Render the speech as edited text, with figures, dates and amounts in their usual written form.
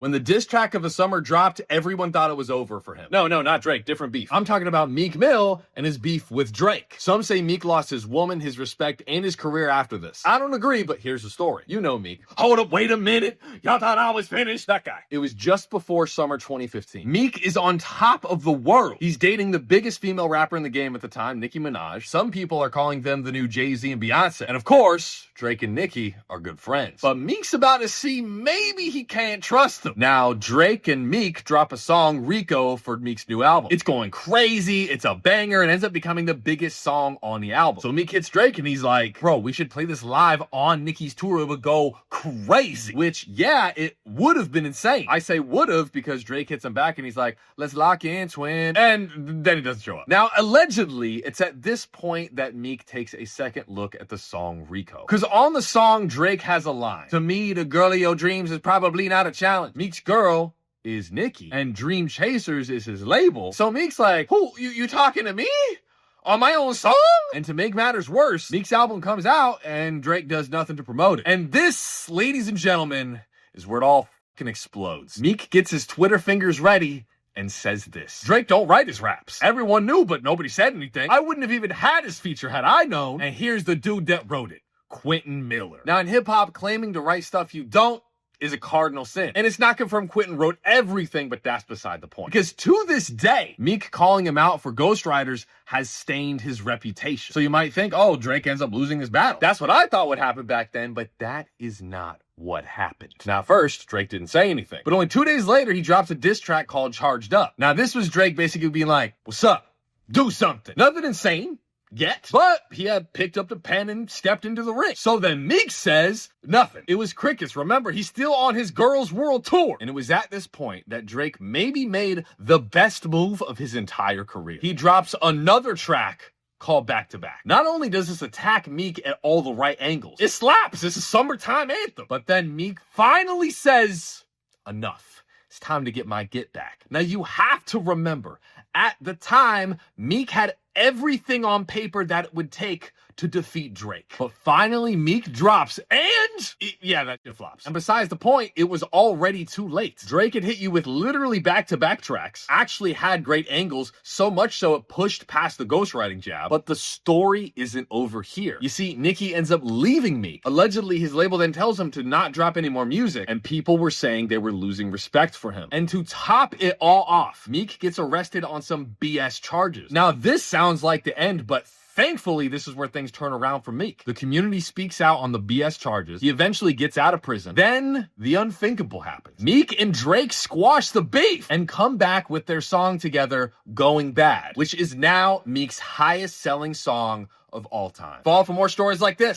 When the diss track of the summer dropped, everyone thought it was over for him. No, not Drake. Different beef. I'm talking about Meek Mill and his beef with Drake. Some say Meek lost his woman, his respect, and his career after this. I don't agree, but here's the story. You know Meek. Hold up, wait a minute. Y'all thought I was finished? That guy. It was just before summer 2015. Meek is on top of the world. He's dating the biggest female rapper in the game at the time, Nicki Minaj. Some people are calling them the new Jay-Z and Beyonce. And of course, Drake and Nicki are good friends. But Meek's about to see maybe he can't trust them. Now, Drake and Meek drop a song, Rico, for Meek's new album. It's going crazy, it's a banger, and ends up becoming the biggest song on the album. So Meek hits Drake and he's like, bro, we should play this live on Nicki's tour. It would go crazy. Which, yeah, it would have been insane. I say would have because Drake hits him back and he's like, let's lock in, twin. And then he doesn't show up. Now, allegedly, it's at this point that Meek takes a second look at the song Rico. Because on the song, Drake has a line. To me, the girl of your dreams is probably not a challenge. Meek's girl is Nicki, and Dream Chasers is his label. So Meek's like, who, you talking to me? On my own song? And to make matters worse, Meek's album comes out and Drake does nothing to promote it. And this, ladies and gentlemen, is where it all fucking explodes. Meek gets his Twitter fingers ready and says this. Drake don't write his raps. Everyone knew, but nobody said anything. I wouldn't have even had his feature had I known. And here's the dude that wrote it, Quentin Miller. Now in hip hop, claiming to write stuff you don't is a cardinal sin. And it's not confirmed Quentin wrote everything, but that's beside the point. Because to this day, Meek calling him out for ghostwriters has stained his reputation. So you might think, oh, Drake ends up losing his battle. That's what I thought would happen back then, but that is not what happened. Now, first, Drake didn't say anything. But only 2 days later, he drops a diss track called Charged Up. Now, this was Drake basically being like, what's up? Do something. Nothing insane yet, but he had picked up the pen and stepped into the ring. So then Meek says nothing. It was crickets. Remember, he's still on his Girls World Tour. And it was at this point that Drake maybe made the best move of his entire career. He drops another track called Back to Back. Not only does this attack Meek at all the right angles, it slaps. It's a summertime anthem. But then Meek finally says, enough. It's time to get my get back. Now you have to remember, at the time, Meek had everything on paper that it would take to defeat Drake. But finally, Meek drops, and yeah, that shit flops. And besides the point, it was already too late. Drake had hit you with literally back-to-back tracks, actually had great angles, so much so it pushed past the ghostwriting jab. But the story isn't over here. You see, Nicki ends up leaving Meek. Allegedly, his label then tells him to not drop any more music, and people were saying they were losing respect for him. And to top it all off, Meek gets arrested on some BS charges. Now, this sounds like the end, but thankfully, this is where things turn around for Meek. The community speaks out on the BS charges. He eventually gets out of prison. Then, the unthinkable happens. Meek and Drake squash the beef and come back with their song together, Going Bad, which is now Meek's highest selling song of all time. Follow for more stories like this.